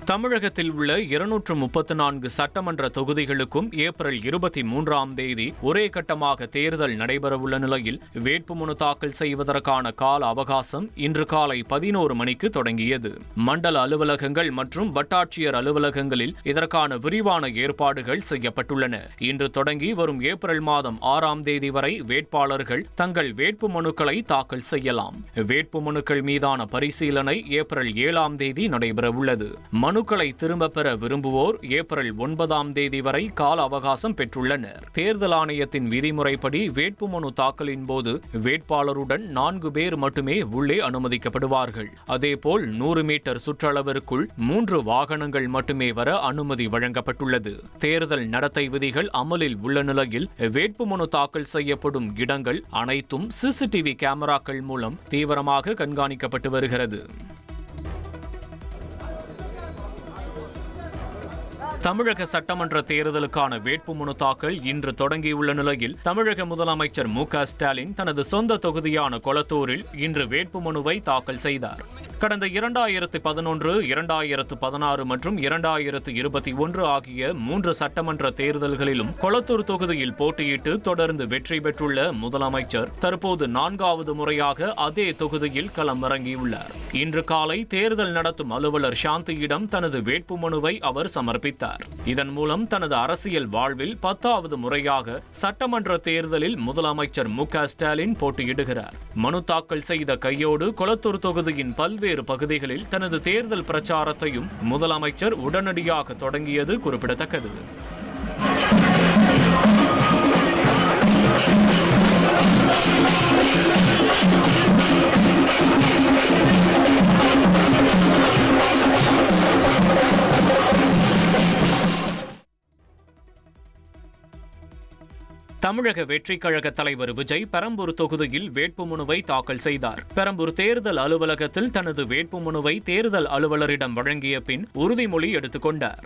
தமிழகத்தில் உள்ள 234 சட்டமன்ற தொகுதிகளுக்கும் ஏப்ரல் 23 ஒரே கட்டமாக தேர்தல் நடைபெறவுள்ள நிலையில் வேட்புமனு தாக்கல் செய்வதற்கான கால அவகாசம் இன்று காலை 11 மணிக்கு தொடங்கியது. மண்டல அலுவலகங்கள் மற்றும் வட்டாட்சியர் அலுவலகங்களில் இதற்கான விரிவான ஏற்பாடுகள் செய்யப்பட்டுள்ளன. இன்று தொடங்கி வரும் ஏப்ரல் மாதம் 6 வரை வேட்பாளர்கள் தங்கள் வேட்புமனுக்களை தாக்கல் செய்யலாம். வேட்புமனுக்கள் மீதான பரிசீலனை ஏப்ரல் 7 நடைபெறவுள்ளது. மனுக்களை திரும்ப பெற விரும்புவோர் ஏப்ரல் 9 வரை கால அவகாசம் பெற்றுள்ளனர். தேர்தல் ஆணையத்தின் விதிமுறைப்படி வேட்புமனு தாக்கலின் போது வேட்பாளருடன் 4 பேர் மட்டுமே உள்ளே அனுமதிக்கப்படுவார்கள். அதேபோல் 100 மீட்டர் சுற்றளவிற்குள் 3 வாகனங்கள் மட்டுமே வர அனுமதி வழங்கப்பட்டுள்ளது. தேர்தல் நடத்தை விதிகள் அமலில் உள்ள நிலையில் வேட்புமனு தாக்கல் செய்யப்படும் இடங்கள் அனைத்தும் சிசிடிவி கேமராக்கள் மூலம் தீவிரமாக கண்காணிக்கப்பட்டு வருகிறது. தமிழக சட்டமன்ற தேர்தலுக்கான வேட்புமனு தாக்கல் இன்று தொடங்கியுள்ள நிலையில் தமிழக முதலமைச்சர் மு.க.ஸ்டாலின் தனது சொந்த தொகுதியான கொளத்தூரில் இன்று வேட்புமனுவை தாக்கல் செய்தார். கடந்த 2011, 2016 மற்றும் 2021 ஆகிய 3 சட்டமன்ற தேர்தல்களிலும் கொளத்தூர் தொகுதியில் போட்டியிட்டு தொடர்ந்து வெற்றி பெற்றுள்ள முதலமைச்சர் தற்போது 4வது முறையாக அதே தொகுதியில் களமிறங்கியுள்ளார். இன்று காலை தேர்தல் நடத்தும் அலுவலர் சாந்தியிடம் தனது வேட்புமனுவை அவர் சமர்ப்பித்தார். இதன் மூலம் தனது அரசியல் வாழ்வில் 10வது முறையாக சட்டமன்ற தேர்தலில் முதலமைச்சர் மு.க.ஸ்டாலின் போட்டியிடுகிறார். மனு தாக்கல் செய்த கையோடு கொளத்தூர் தொகுதியின் பல்வேறு பகுதிகளில் தனது தேர்தல் பிரச்சாரத்தையும் முதலமைச்சர் உடனடியாக தொடங்கியது குறிப்பிடத்தக்கது. தமிழக வெற்றிக் கழக தலைவர் விஜய் பெரம்பூர் தொகுதியில் வேட்புமனுவை தாக்கல் செய்தார். பெரம்பூர் தேர்தல் அலுவலகத்தில் தனது வேட்புமனுவை தேர்தல் அலுவலரிடம் வழங்கிய பின் உறுதிமொழி எடுத்துக் கொண்டார்.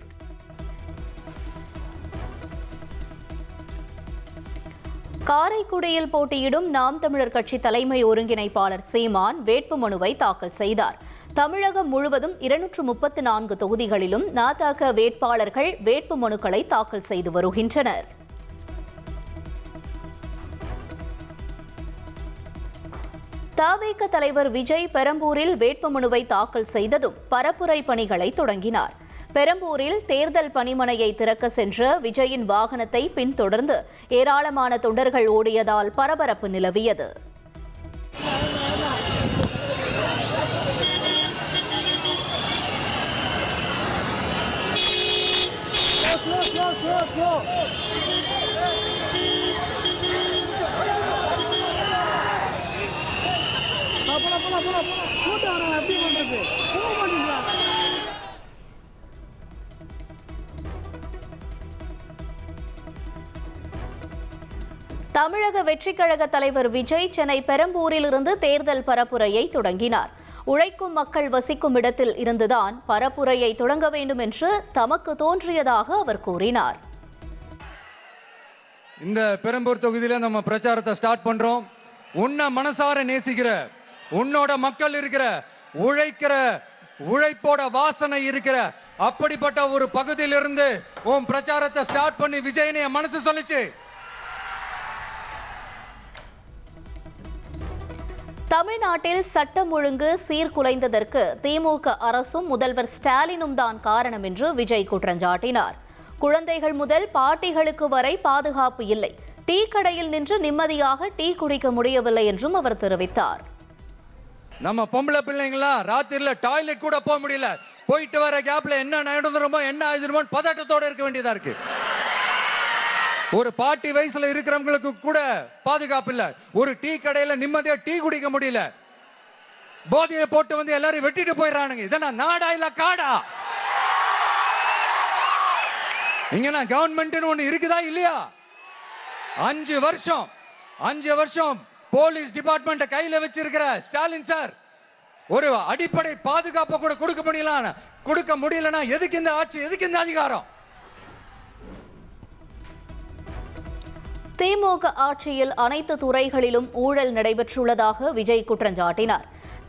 காரைக்குடியில் போட்டியிடும் நாம் தமிழர் கட்சி தலைமை ஒருங்கிணைப்பாளர் சீமான் வேட்புமனுவை தாக்கல் செய்தார். தமிழகம் முழுவதும் 234 தொகுதிகளிலும் ந.த.க வேட்பாளர்கள் வேட்புமனுக்களை தாக்கல் செய்து வருகின்றனர். த.வே.க தலைவர் விஜய் பெரம்பூரில் வேட்புமனுவை தாக்கல் செய்ததும் பரப்புரை பணிகளை தொடங்கினார். பெரம்பூரில் தேர்தல் பணிமனையை திறக்க சென்ற விஜயின் வாகனத்தை பின்தொடர்ந்து ஏராளமான தொண்டர்கள் ஓடியதால் பரபரப்பு நிலவியது. தமிழக வெற்றிக் கழக தலைவர் விஜய் சென்னை பெரம்பூரிலிருந்து தேர்தல் பரப்புரையை தொடங்கினார். உழைக்கும் மக்கள் வசிக்கும் இடத்தில் இருந்துதான் பரப்புரையை தொடங்க வேண்டும் என்று தமக்கு தோன்றியதாக அவர் கூறினார். இந்த பெரம்பூர் தொகுதியில நம்ம பிரச்சாரத்தை ஸ்டார்ட் பண்றோம். உன்னை மனசார நேசிக்கிற, உன்னோட மக்கள் இருக்கிற, உழைக்கிற, உழைப்போட வாசனை இருக்கிற அப்படிப்பட்ட ஒரு பகுதியிலிருந்து உன் பிரச்சாரத்தை ஸ்டார்ட் பண்ணி விஜயனை மனசு சொல்லிச்சு. தமிழ்நாட்டில் சட்டம் ஒழுங்கு சீர்குலைந்ததற்கு திமுக அரசும் முதல்வர் ஸ்டாலினும் தான் காரணம் என்று விஜய் குற்றஞ்சாட்டினார். குழந்தைகள் முதல் பாட்டிகளுக்கு வரை பாதுகாப்பு இல்லை. டீ கடையில் நின்று நிம்மதியாக டீ குடிக்க முடியவில்லை என்றும் அவர் தெரிவித்தார். நம்ம பொம்பளை பிள்ளைங்களா ராத்திரில டாய்லெட் கூட போக முடியல. போயிட்டு வர கேப்ல என்ன நடந்துருமோ என்ன ஆயிடுமோ பதட்டத்தோட இருக்க வேண்டியதா இருக்கு. ஒரு பாட்டி வயசுல இருக்கிறவங்களுக்கு கூட பாதுகாப்பு இல்ல. ஒரு டீ கடையில நிம்மதியா டீ குடிக்க முடியல. போதையை போட்டு வந்து எல்லாரும் வெட்டிட்டு போயிடறானுங்க. இதெல்லாம் நாடா இல்ல காடா? இங்க கவர்மெண்ட் ஒண்ணு இருக்குதா இல்லையா? 5 வருஷம் போலீஸ் டிபார்ட்மெண்ட் கையில வச்சிருக்கிற ஸ்டாலின் சார் ஒரு அடிப்படை பாதுகாப்பை கூட கொடுக்க முடியலன்னா எதுக்கு இந்த ஆட்சி, எதுக்கு இந்த அதிகாரம்? திமுக ஆட்சியில் அனைத்து துறைகளிலும் ஊழல் நடைபெற்றுள்ளதாக விஜய் குற்றஞ்சாட்டினார்.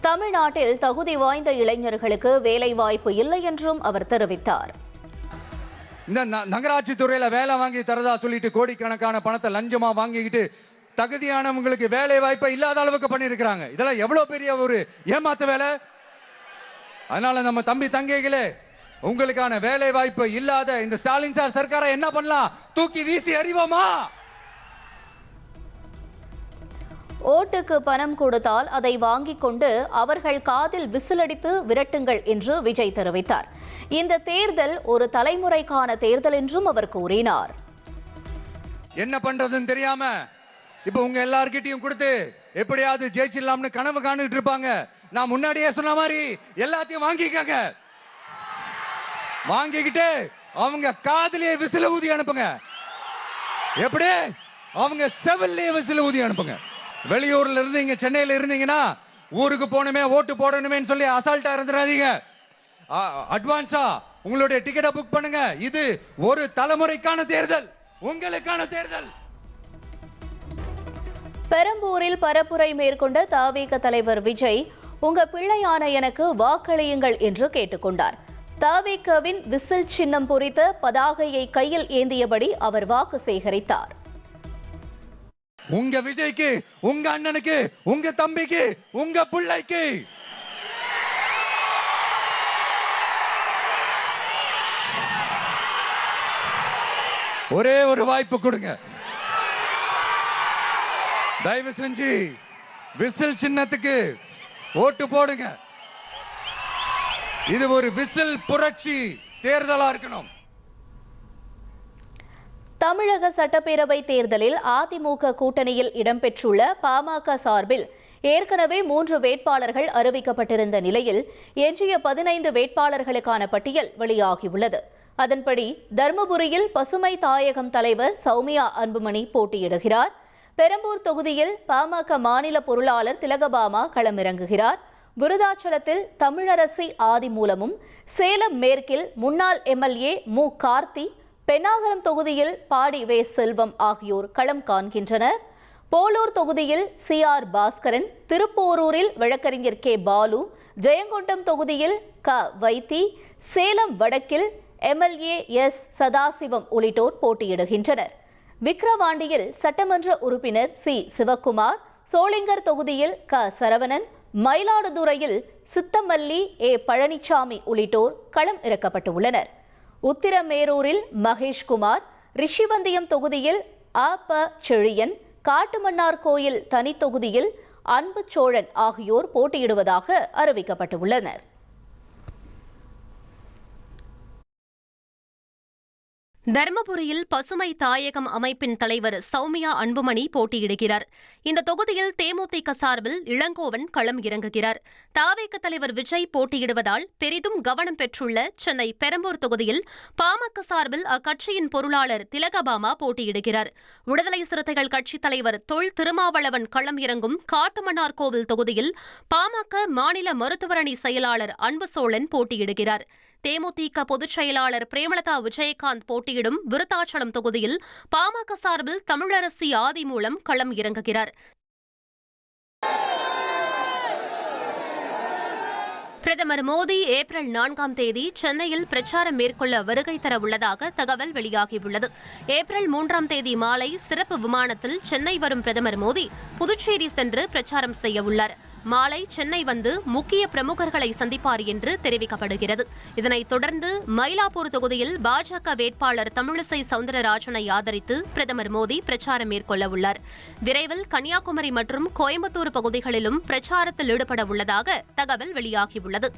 தமிழ்நாட்டில் தகுதி வாய்ந்த இளைஞர்களுக்கு வேலைவாய்ப்பு இல்லை என்றும் அவர் தெரிவித்தார். இந்த நகராட்சி துறையில வேலை வாங்கி தரதா சொல்லிட்டு கோடிக்கணக்கான பணத்தை லஞ்சமா வாங்கிக்கிட்டு தகுதியானவங்களுக்கு வேலை வாய்ப்பை இல்லாத அளவுக்கு பண்ணியிருக்கிறாங்க. இதெல்லாம் எவ்வளவு பெரிய ஒரு ஏமாத்து வேலை. அதனால நம்ம தம்பி தங்கைகளே, உங்களுக்கான வேலை வாய்ப்பு இல்லாத இந்த ஸ்டாலின் சார் சர்க்காரை என்ன பண்ணலாம்? தூக்கி வீசி அறிவோமா? ஓட்டுக்கு பணம் கொடுத்தால் அதை வாங்கிக் கொண்டு அவர்கள் காதில் விசிலடித்து விரட்டுங்கள் என்று விஜய் தெரிவித்தார். இந்த தேர்தல் ஒரு தலைமுறைக்கான தேர்தல் என்றும் அவர் கூறினார். என்ன பண்றதுன்னு தெரியாம இப்ப உங்க எல்லார்கிட்டையும் கொடுத்து எப்படியாவது ஜெயிச்சிடலாம்னு கனவு காணிட்டு இருப்பாங்க. நான் முன்னாடியே சொன்ன மாதிரி எல்லாத்தையும் வாங்கிக்கங்க. வாங்கிக்கிட்டு அவங்க காதிலே விசில ஊதி அனுப்புங்க. எப்படி? அவங்க செவிலே விசில ஊதி அனுப்புங்க. வெளியூர்ல இருந்து இங்க சென்னையில இருந்தீங்கன்னா ஊருக்கு போகணுமே ஓட்டு போடணுமே சொல்லி அசால்ட்டா இருந்துடாதீங்க. அட்வான்ஸா உங்களுடைய டிக்கெட்டை புக் பண்ணுங்க. இது ஒரு தலைமுறைக்கான தேர்தல், உங்களுக்கான தேர்தல். பெரம்பூரில் பரப்புரை மேற்கொண்ட தவிக தலைவர் விஜய், உங்க பிள்ளையான எனக்கு வாக்களியுங்கள் என்று கேட்டுக்கொண்டார். தவிகவின் விசில் சின்னம் பொறித்த பதாகையை கையில் ஏந்தியபடி அவர் வாக்கு சேகரித்தார். உங்க விஜய்க்கு, உங்க அண்ணனுக்கு, உங்க தம்பிக்கு, உங்க பிள்ளைக்கு ஒரே ஒரு வாய்ப்பு கொடுங்க. தயவு செஞ்சு விசில் சின்னத்துக்கு ஓட்டு போடுங்க. இது ஒரு விசில் புரட்சி தேர்தலா இருக்கணும். தமிழக சட்டப்பேரவை தேர்தலில் அதிமுக கூட்டணியில் இடம்பெற்றுள்ள பாமக சார்பில் ஏற்கனவே 3 வேட்பாளர்கள் அறிவிக்கப்பட்டிருந்த நிலையில் எஞ்சிய 15 வேட்பாளர்களுக்கான பட்டியல் வெளியாகியுள்ளது. அதன்படி தர்மபுரியில் பசுமை தாயகம் தலைவர் சௌமியா அன்புமணி போட்டியிடுகிறார். பெரம்பூர் தொகுதியில் பாமக மாநில பொருளாளர் திலகபாமா களமிறங்குகிறார். விருதாச்சலத்தில் தமிழரசி ஆதிமூலமும், சேலம் மேற்கில் முன்னாள் எம்எல்ஏ மு கார்த்தி, பென்னாகரம் தொகுதியில் பாடி வே செல்வம் ஆகியோர் களம் காண்கின்றனர். போலூர் தொகுதியில் CR பாஸ்கரன், திருப்போரூரில் வழக்கறிஞர் கே பாலு, ஜெயங்கொண்டம் தொகுதியில் க வைத்தி, சேலம் வடக்கில் எம்எல்ஏ எஸ் சதாசிவம் உள்ளிட்டோர் போட்டியிடுகின்றனர். விக்கிரவாண்டியில் சட்டமன்ற உறுப்பினர் சி சிவக்குமார், சோளிங்கர் தொகுதியில் க சரவணன், மயிலாடுதுறையில் சித்தமல்லி ஏ பழனிசாமி உள்ளிட்டோர் களம் இறக்கப்பட்டுள்ளனர். உத்திரமேரூரில் மகேஷ்குமார், ரிஷிவந்தியம் தொகுதியில் அப செழியன், காட்டுமன்னார் கோயில் தனி தொகுதியில் அன்பு சோழன் ஆகியோர் போட்டியிடுவதாக அறிவிக்கப்பட்டுள்ளனர். தர்மபுரியில் பசுமை தாயகம் அமைப்பின் தலைவர் சௌமியா அன்புமணி போட்டியிடுகிறார். இந்த தொகுதியில் தேமுதிக சார்பில் இளங்கோவன் களம் இறங்குகிறார். தவிக தலைவர் விஜய் போட்டியிடுவதால் பெரிதும் கவனம் பெற்றுள்ள சென்னை பெரம்பூர் தொகுதியில் பாமக சார்பில் அக்கட்சியின் பொருளாளர் திலகபாமா போட்டியிடுகிறார். விடுதலை சிறுத்தைகள் கட்சித் தலைவர் தொல் திருமாவளவன் களம் இறங்கும் காட்டுமன்னார்கோவில் தொகுதியில் பாமக மாநில மருத்துவரணி செயலாளர் அன்புசோழன் போட்டியிடுகிறார். தேமுதிக பொதுச் செயலாளர் பிரேமலதா விஜயகாந்த் போட்டியிடும் விருத்தாச்சலம் தொகுதியில் பாமக சார்பில் தமிழரசி ஆதிமூலம் களம் இறங்குகிறார். பிரதமர் மோடி ஏப்ரல் 4ஆம் தேதி சென்னையில் பிரச்சாரம் மேற்கொள்ள வருகை தர உள்ளதாக தகவல் வெளியாகியுள்ளது. ஏப்ரல் 3ஆம் தேதி மாலை சிறப்பு விமானத்தில் சென்னை வரும் பிரதமர் மோடி புதுச்சேரி சென்று பிரச்சாரம் செய்ய உள்ளார். மாலை சென்னை வந்து முக்கிய பிரமுகர்களை சந்திப்பார் என்று தெரிவிக்கப்படுகிறது. இதனைத் தொடர்ந்து மயிலாப்பூர் தொகுதியில் பாஜக வேட்பாளர் தமிழிசை சவுந்தரராஜனை ஆதரித்து பிரதமர் மோடி பிரச்சாரம் மேற்கொள்ள உள்ளார். விரைவில் கன்னியாகுமரி மற்றும் கோயம்புத்தூர் பகுதிகளிலும் பிரச்சாரத்தில் ஈடுபட உள்ளதாக தகவல் வெளியாகியுள்ளது.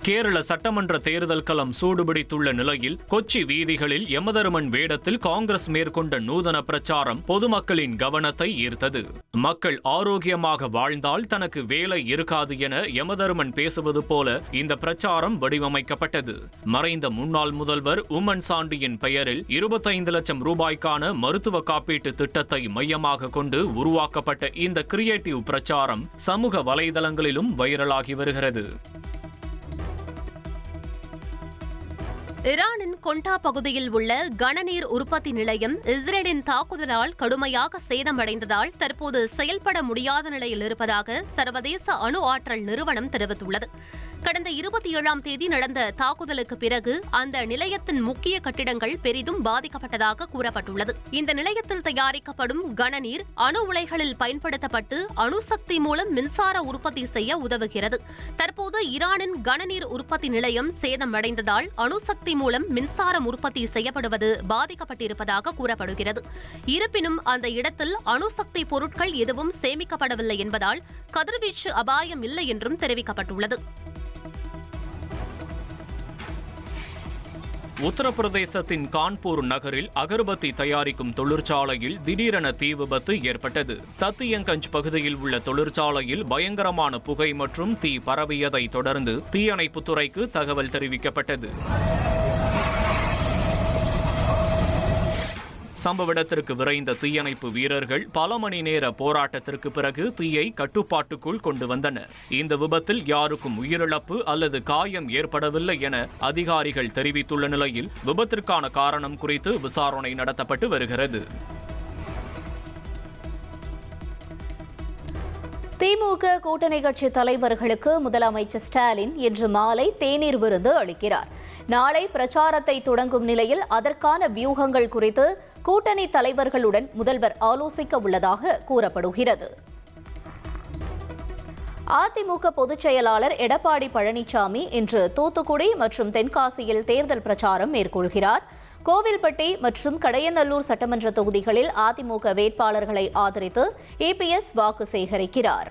கேரள சட்டமன்ற தேர்தல் களம் சூடுபிடித்துள்ள நிலையில் கொச்சி வீதிகளில் யமதர்மன் வேடத்தில் காங்கிரஸ் மேற்கொண்ட நூதன பிரச்சாரம் பொதுமக்களின் கவனத்தை ஈர்த்தது. மக்கள் ஆரோக்கியமாக வாழ்ந்தால் தனக்கு வேலை இருக்காது என யமதர்மன் பேசுவது போல இந்த பிரச்சாரம் வடிவமைக்கப்பட்டது. மறைந்த முன்னாள் முதல்வர் உம்மன் சாண்டியின் பெயரில் 25 லட்சம் ரூபாய்க்கான மருத்துவ காப்பீட்டு திட்டத்தை மையமாக கொண்டு உருவாக்கப்பட்ட இந்த கிரியேட்டிவ் பிரச்சாரம் சமூக வலைதளங்களிலும் வைரலாகி வருகிறது. ஈரானின் கொண்டா பகுதியில் உள்ள கனநீர் உற்பத்தி நிலையம் இஸ்ரேலின் தாக்குதலால் கடுமையாக சேதமடைந்ததால் தற்போது செயல்பட முடியாத நிலையில் இருப்பதாக சர்வதேச அணு ஆற்றல் நிறுவனம் தெரிவித்துள்ளது. கடந்த 27ஆம் தேதி நடந்த தாக்குதலுக்கு பிறகு அந்த நிலையத்தின் முக்கிய கட்டிடங்கள் பெரிதும் பாதிக்கப்பட்டதாக கூறப்பட்டுள்ளது. இந்த நிலையத்தில் தயாரிக்கப்படும் கனநீர் அணு உலைகளில் பயன்படுத்தப்பட்டு அணுசக்தி மூலம் மின்சார உற்பத்தி செய்ய உதவுகிறது. தற்போது ஈரானின் கனநீர் உற்பத்தி நிலையம் சேதமடைந்ததால் அணுசக்தி மூலம் மின்சாரம் உற்பத்தி செய்யப்படுவது பாதிக்கப்பட்டிருப்பதாக கூறப்படுகிறது. இருப்பினும் அந்த இடத்தில் அணுசக்தி பொருட்கள் எதுவும் சேமிக்கப்படவில்லை என்பதால் கதிர்வீச்சு அபாயம் இல்லை என்றும் தெரிவிக்கப்பட்டுள்ளது. உத்தரப்பிரதேசத்தின் கான்பூர் நகரில் அகர்பத்தி தயாரிக்கும் தொழிற்சாலையில் திடீரென தீ விபத்து ஏற்பட்டது. தத்தியங்கஞ்ச் பகுதியில் உள்ள தொழிற்சாலையில் பயங்கரமான புகை மற்றும் தீ பரவியதை தொடர்ந்து தீயணைப்புத் துறைக்கு தகவல் தெரிவிக்கப்பட்டது. சம்பவ இடத்திற்கு விரைந்த தீயணைப்பு வீரர்கள் பல மணி நேர போராட்டத்திற்கு பிறகு தீயை கட்டுப்பாட்டுக்குள் கொண்டு வந்தனர். இந்த விபத்தில் யாருக்கும் உயிரிழப்பு அல்லது காயம் ஏற்படவில்லை என அதிகாரிகள் தெரிவித்துள்ள நிலையில் விபத்திற்கான காரணம் குறித்து விசாரணை நடத்தப்பட்டு வருகிறது. திமுக கூட்டணி கட்சி தலைவர்களுக்கு முதலமைச்சர் ஸ்டாலின் இன்று மாலை தேநீர் விருந்து அளிக்கிறார். நாளை பிரச்சாரத்தை தொடங்கும் நிலையில் அதற்கான வியூகங்கள் குறித்து கூட்டணி தலைவர்களுடன் முதல்வர் ஆலோசிக்க உள்ளதாக கூறப்படுகிறது. அதிமுக பொதுச் செயலாளர் எடப்பாடி பழனிசாமி இன்று தூத்துக்குடி மற்றும் தென்காசியில் தேர்தல் பிரச்சாரம் மேற்கொள்கிறார். கோவில்பட்டி மற்றும் கடையநல்லூர் சட்டமன்ற தொகுதிகளில் அதிமுக வேட்பாளர்களை ஆதரித்து இபிஎஸ் வாக்கு சேகரிக்கிறார்.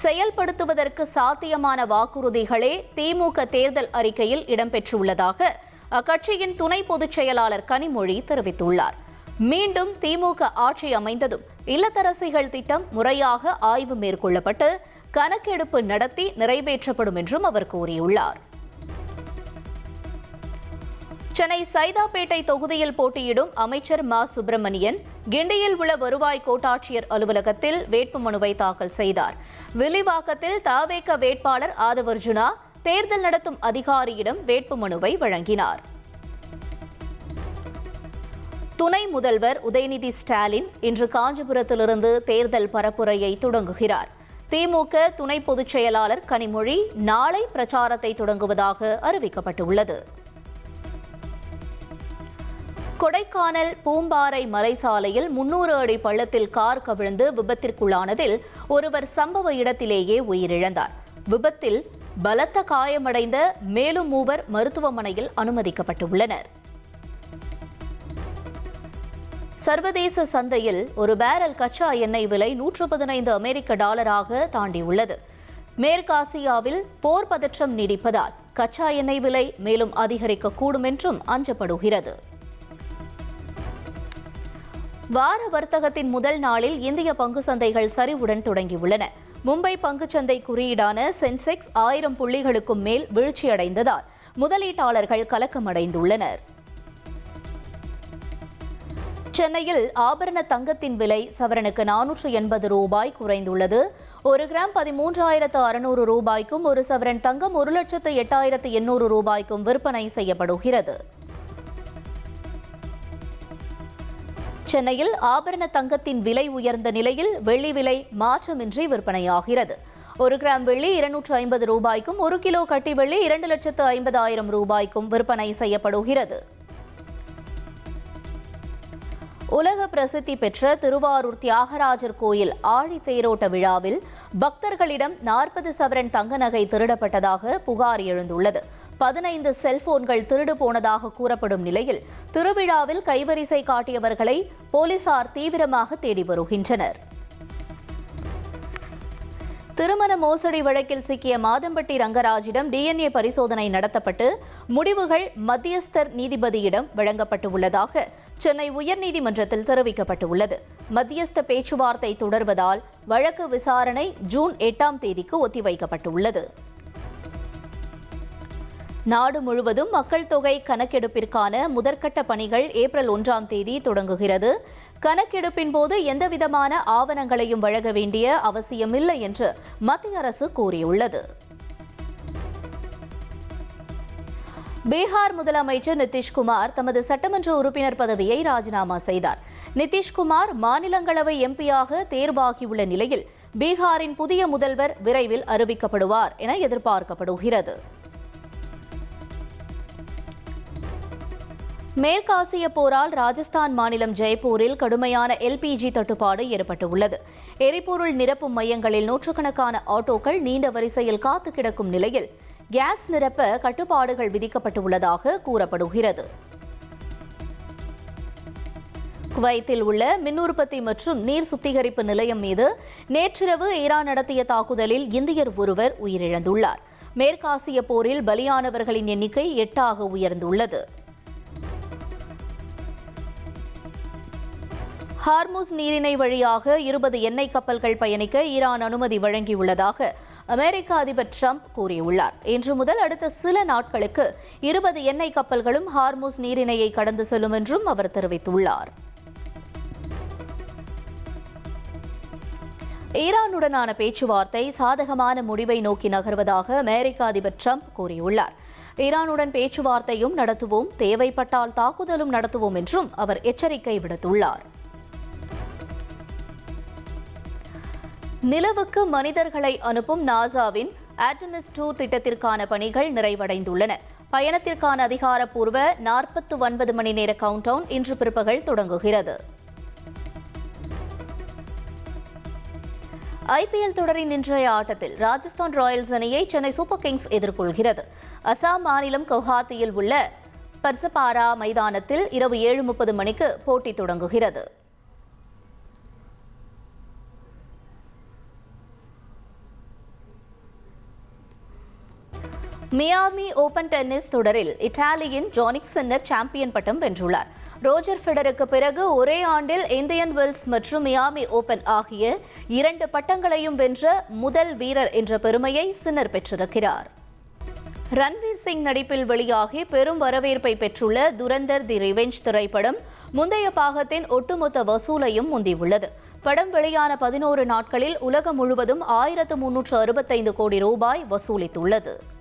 செயல்படுத்துவதற்கு சாத்தியமான வாக்குறுதிகளே திமுக தேர்தல் அறிக்கையில் இடம்பெற்றுள்ளதாக அக்கட்சியின் துணை பொதுச் செயலாளர் கனிமொழி தெரிவித்துள்ளார். மீண்டும் திமுக ஆட்சி அமைந்ததும் இல்லத்தரசிகள் திட்டம் முறையாக ஆய்வு மேற்கொள்ளப்பட்டு கணக்கெடுப்பு நடத்தி நிறைவேற்றப்படும் என்றும் அவர் கூறியுள்ளார். சென்னை சைதாப்பேட்டை தொகுதியில் போட்டியிடும் அமைச்சர் மா சுப்பிரமணியன் கிண்டியில் உள்ள வருவாய் கோட்டாட்சியர் அலுவலகத்தில் வேட்புமனுவை தாக்கல் செய்தார். வில்லிவாக்கத்தில் தவேக வேட்பாளர் ஆதவர்ஜுனா தேர்தல் நடத்தும் அதிகாரியிடம் வேட்புமனுவை வழங்கினார். துணை முதல்வர் உதயநிதி ஸ்டாலின் இன்று காஞ்சிபுரத்திலிருந்து தேர்தல் பரப்புரையை தொடங்குகிறார். திமுக துணை பொதுச் செயலாளர் கனிமொழி நாளை பிரச்சாரத்தை தொடங்குவதாக அறிவிக்கப்பட்டுள்ளது. கொடைக்கானல் பூம்பாறை மலைசாலையில் 300 அடி பள்ளத்தில் கார் கவிழ்ந்து விபத்திற்குள்ளானதில் ஒருவர் சம்பவ இடத்திலேயே உயிரிழந்தார். விபத்தில் பலத்த காயமடைந்த மேலும் 3 மருத்துவமனையில் அனுமதிக்கப்பட்டுள்ளனர். சர்வதேச சந்தையில் ஒரு பேரல் கச்சா எண்ணெய் விலை $115 அமெரிக்க தாண்டியுள்ளது. மேற்காசியாவில் போர் பதற்றம் நீடிப்பதால் கச்சா எண்ணெய் விலை மேலும் அதிகரிக்கக்கூடும் என்றும் அஞ்சப்படுகிறது. வார வர்த்தகத்தின் முதல் நாளில் இந்திய பங்கு சந்தைகள் சரிவுடன் தொடங்கியுள்ளன. மும்பை பங்குச்சந்தை குறியீடான சென்செக்ஸ் 1000 புள்ளிகளுக்கும் மேல் வீழ்ச்சியடைந்ததால் முதலீட்டாளர்கள் கலக்கமடைந்துள்ளனர். சென்னையில் ஆபரண தங்கத்தின் விலை சவரனுக்கு $480 குறைந்துள்ளது. 1 கிராம் 13,600 ரூபாய்க்கும் ஒரு சவரன் தங்கம் 1,08,800 ரூபாய்க்கும் விற்பனை செய்யப்படுகிறது. சென்னையில் ஆபரண தங்கத்தின் விலை உயர்ந்த நிலையில் வெள்ளி விலை மாற்றமின்றி விற்பனையாகிறது. 1 கிராம் வெள்ளி 250 ரூபாய்க்கும் 1 கிலோ கட்டி வெள்ளி 2,50,000 ரூபாய்க்கும் விற்பனை செய்யப்படுகிறது. உலக பிரசித்தி பெற்ற திருவாரூர் தியாகராஜர் கோயில் ஆழி தேரோட்ட விழாவில் பக்தர்களிடம் 40 சவரன் தங்க நகை திருடப்பட்டதாக புகார் எழுந்துள்ளது. 15 செல்போன்கள் திருடு போனதாக கூறப்படும் நிலையில் திருவிழாவில் கைவரிசை காட்டியவர்களை போலீசார் தீவிரமாக தேடி வருகின்றனர். திருமண மோசடி வழக்கில் சிக்கிய மாதம்பட்டி ரங்கராஜிடம் டிஎன்ஏ பரிசோதனை நடத்தப்பட்டு முடிவுகள் மத்தியஸ்தர் நீதிபதியிடம் வழங்கப்பட்டுள்ளதாக சென்னை உயர்நீதிமன்றத்தில் தெரிவிக்கப்பட்டுள்ளது. மத்தியஸ்த பேச்சுவார்த்தை தொடர்வதால் வழக்கு விசாரணை ஜூன் 8ஆம் தேதிக்கு ஒத்திவைக்கப்பட்டுள்ளது. நாடு முழுவதும் மக்கள் தொகை கணக்கெடுப்பிற்கான முதற்கட்ட பணிகள் ஏப்ரல் 1ஆம் தேதி தொடங்குகிறது. கணக்கெடுப்பின் போது எந்தவிதமான ஆவணங்களையும் வழங்க வேண்டிய அவசியமில்லை என்று மத்திய அரசு கூறியுள்ளது. பீகார் முதலமைச்சர் நிதிஷ்குமார் தமது சட்டமன்ற உறுப்பினர் பதவியை ராஜினாமா செய்தார். நிதிஷ்குமார் மாநிலங்களவை எம்பியாக தேர்வாகியுள்ள நிலையில் பீகாரின் புதிய முதல்வர் விரைவில் அறிவிக்கப்படுவார் என எதிர்பார்க்கப்படுகிறது. மேற்காசிய போரால் ராஜஸ்தான் மாநிலம் ஜெய்ப்பூரில் கடுமையான எல்பிஜி தட்டுப்பாடு ஏற்பட்டுள்ளது. எரிபொருள் நிரப்பும் மையங்களில் நூற்றுக்கணக்கான ஆட்டோக்கள் நீண்ட வரிசையில் காத்து கிடக்கும் நிலையில் கேஸ் நிரப்ப கட்டுப்பாடுகள் விதிக்கப்பட்டுள்ளதாக கூறப்படுகிறது. குவைத்தில் உள்ள மின் உற்பத்தி மற்றும் நீர் சுத்திகரிப்பு நிலையம் மீது நேற்றிரவு ஈரான் நடத்திய தாக்குதலில் இந்தியர் ஒருவர் உயிரிழந்துள்ளார். மேற்காசிய போரில் பலியானவர்களின் எண்ணிக்கை 8 உயர்ந்துள்ளது. ஹார்முஸ் நீரிணை வழியாக 20 எண்ணெய் கப்பல்கள் பயணிக்க ஈரான் அனுமதி வழங்கியுள்ளதாக அமெரிக்க அதிபர் ட்ரம்ப் கூறியுள்ளார். இன்று முதல் அடுத்த சில நாட்களுக்கு 20 எண்ணெய் கப்பல்களும் ஹார்முஸ் நீரிணையை கடந்து செல்லும் என்றும் அவர் தெரிவித்துள்ளார். ஈரானுடனான பேச்சுவார்த்தை சாதகமான முடிவை நோக்கி நகர்வதாக அமெரிக்க அதிபர் ட்ரம்ப் கூறியுள்ளார். ஈரானுடன் பேச்சுவார்த்தையும் நடத்துவோம், தேவைப்பட்டால் தாக்குதலும் நடத்துவோம் என்றும் அவர் எச்சரிக்கை விடுத்துள்ளார். நிலவுக்கு மனிதர்களை அனுப்பும் நாசாவின் ஆர்டெமிஸ் 2 திட்டத்திற்கான பணிகள் நிறைவடைந்துள்ளன. பயணத்திற்கான அதிகாரப்பூர்வ 49 மணி நேர கவுண்டவுன் இன்று பிற்பகல் தொடங்குகிறது. IPL தொடரின் இன்றைய ஆட்டத்தில் ராஜஸ்தான் ராயல்ஸ் அணியை சென்னை சூப்பர் கிங்ஸ் எதிர்கொள்கிறது. அசாம் மாநிலம் கவுஹாத்தியில் உள்ள பர்சபாரா மைதானத்தில் இரவு 7:30 மணிக்கு போட்டி தொடங்குகிறது. மியாமி ஓபன் டென்னிஸ் தொடரில் இத்தாலியின் ஜானிக் சின்னர் சாம்பியன் பட்டம் வென்றுள்ளார். ரோஜர் ஃபெடருக்கு பிறகு ஒரே ஆண்டில் இந்தியன் வெல்ஸ் மற்றும் மியாமி ஓபன் ஆகிய 2 பட்டங்களையும் வென்ற முதல் வீரர் என்ற பெருமையை சின்னர் பெற்றிருக்கிறார். ரன்வீர் சிங் நடிப்பில் வெளியாகி பெரும் வரவேற்பை பெற்றுள்ள துரந்தர் தி ரிவெஞ்ச் திரைப்படம் முந்தைய பாகத்தின் ஒட்டுமொத்த வசூலையும் முந்தியுள்ளது. படம் வெளியான 11 நாட்களில் உலகம் முழுவதும் 1365 கோடி ரூபாய் வசூலித்துள்ளது.